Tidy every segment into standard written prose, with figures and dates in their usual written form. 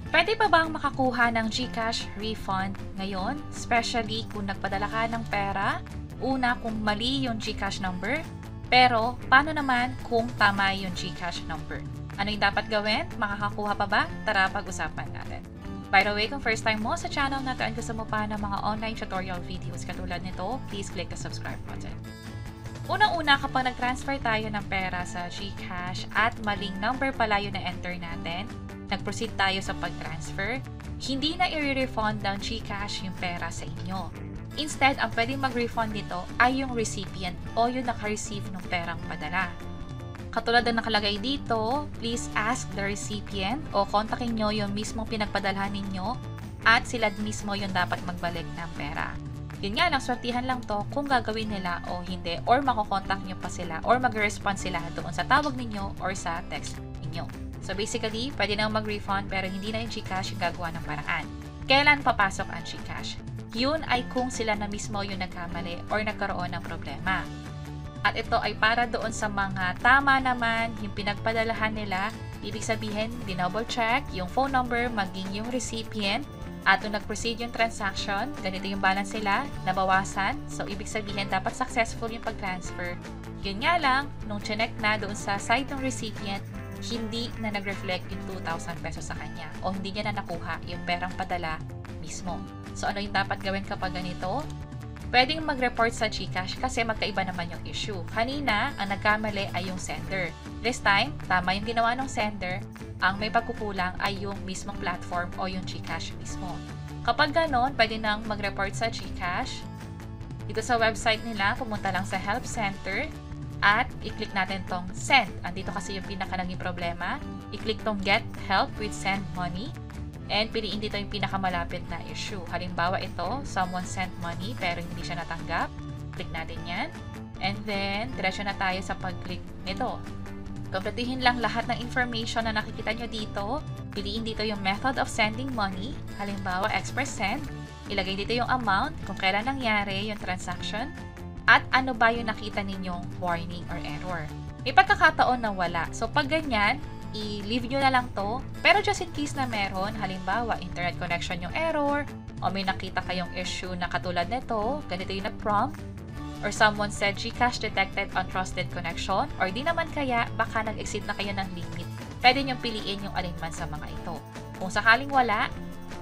Pwede pa bang makakuha ng GCash refund ngayon? Especially kung nagpadala ka ng pera, una kung mali yung GCash number, pero paano naman kung tama yung GCash number? Ano yung dapat gawin? Makakakuha pa ba? Tara pag-usapan natin. By the way, kung first time mo sa channel na to and gusto mo pa ng mga online tutorial videos katulad nito, please click the subscribe button. Unang-una, kapag nag-transfer tayo ng pera sa GCash at maling number pala yung na-enter natin, nag-proceed tayo sa pag-transfer, hindi na i-refund ng GCash yung pera sa inyo. Instead, ang pwedeng mag-refund nito ay yung recipient o yung naka-receive ng perang padala. Katulad na nakalagay dito, please ask the recipient o kontakin nyo yung mismong pinagpadalhan ninyo at sila mismo yung dapat magbalik ng pera. Yun nga lang, swertihan lang to kung gagawin nila o hindi, or makokontak nyo pa sila or mag-respond sila doon sa tawag ninyo or sa text ninyo. So basically, pwede nang mag-refund pero hindi na yung GCash yung gagawa ng paraan. Kailan papasok ang GCash? Yun ay kung sila na mismo yung nagkamali or nagkaroon ng problema. At ito ay para doon sa mga tama naman yung pinagpadalahan nila. Ibig sabihin, dinouble check yung phone number maging yung recipient. At nung nag-proceed yung transaction, ganito yung balance sila, nabawasan. So, ibig sabihin, dapat successful yung pag-transfer. Yun nga lang, nung chinek na doon sa site ng recipient, hindi na nag-reflect yung 2,000 pesos sa kanya. O hindi niya na nakuha yung perang padala mismo. So, ano yung dapat gawin kapag ganito? Pwedeng mag-report sa GCash kasi magkaiba naman yung issue. Kanina, ang nagkamali ay yung sender. This time, tama yung ginawa ng sender. Ang may pagkukulang ay yung mismong platform o yung GCash mismo. Kapag ganon, pwede nang mag-report sa GCash. Dito sa website nila, pumunta lang sa Help Center at i-click natin tong Send. Andito kasi yung pinaka naging problema. I-click tong Get Help with Send Money. And piliin dito yung pinakamalapit na issue. Halimbawa ito, someone sent money pero hindi siya natanggap. Click natin yan. And then, diretso na tayo sa pag-click nito. Kumpletuhin lang lahat ng information na nakikita nyo dito. Piliin dito yung method of sending money. Halimbawa, Express Send. Ilagay dito yung amount, kung kailan nangyari yung transaction, at ano ba yung nakita ninyong warning or error. May pagkakataon na wala. So, pag ganyan, i-leave nyo na lang to. Pero just in case na meron, halimbawa, internet connection yung error, o may nakita kayong issue na katulad nito, ganito yung na-prompt, or someone said GCash detected untrusted connection, or di naman kaya, baka nag-exceed na kayo ng limit. Pwede nyo piliin yung alinman sa mga ito. Kung sakaling wala,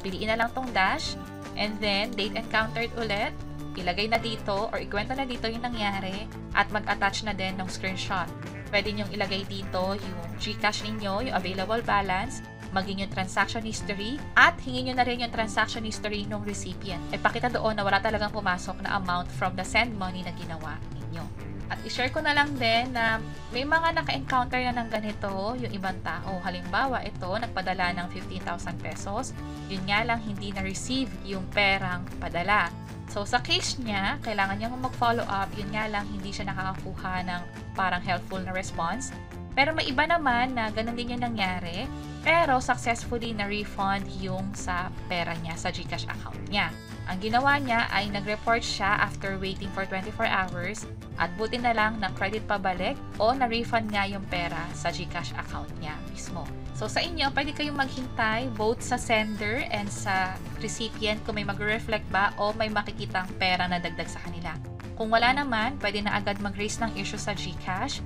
piliin na lang tong dash, and then, date encountered ulit, ilagay na dito, or ikwento na dito yung nangyari, at mag-attach na din ng screenshot. Pwede nyong ilagay dito yung GCash ninyo, yung available balance, maging yung transaction history, at hingin nyo na rin yung transaction history ng recipient. E pakita doon na wala talagang pumasok na amount from the send money na ginawa ninyo. At i-share ko na lang din na may mga naka-encounter na ng ganito yung ibang tao. Halimbawa, ito, nagpadala ng 15,000 pesos. Yun nga lang, hindi na-receive yung perang padala. So, sa case niya, kailangan niya mag-follow up. Yun nga lang, hindi siya nakakakuha ng parang helpful na response. Pero may iba naman na ganun din yung nangyari, pero successfully na-refund yung sa pera niya, sa GCash account niya. Ang ginawa niya ay nag-report siya after waiting for 24 hours at buti na lang na credit pabalik o na-refund nga yung pera sa GCash account niya mismo. So sa inyo, pwede kayong maghintay both sa sender and sa recipient kung may mag-reflect ba o may makikitang pera na dagdag sa kanila. Kung wala naman, pwede na agad mag-raise ng issue sa GCash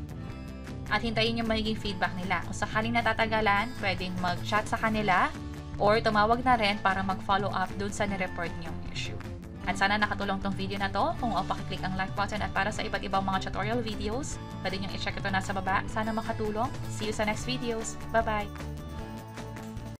at hintayin yung magiging feedback nila. Kung sakaling natatagalan, pwedeng mag-chat sa kanila or tumawag na rin para mag-follow up dun sa nireport niyong issue. At sana nakatulong tong video na to. Kung pakiclick ang like button at para sa iba't ibang mga tutorial videos, pwede nyo i-check ito nasa baba. Sana makatulong. See you sa next videos. Bye-bye!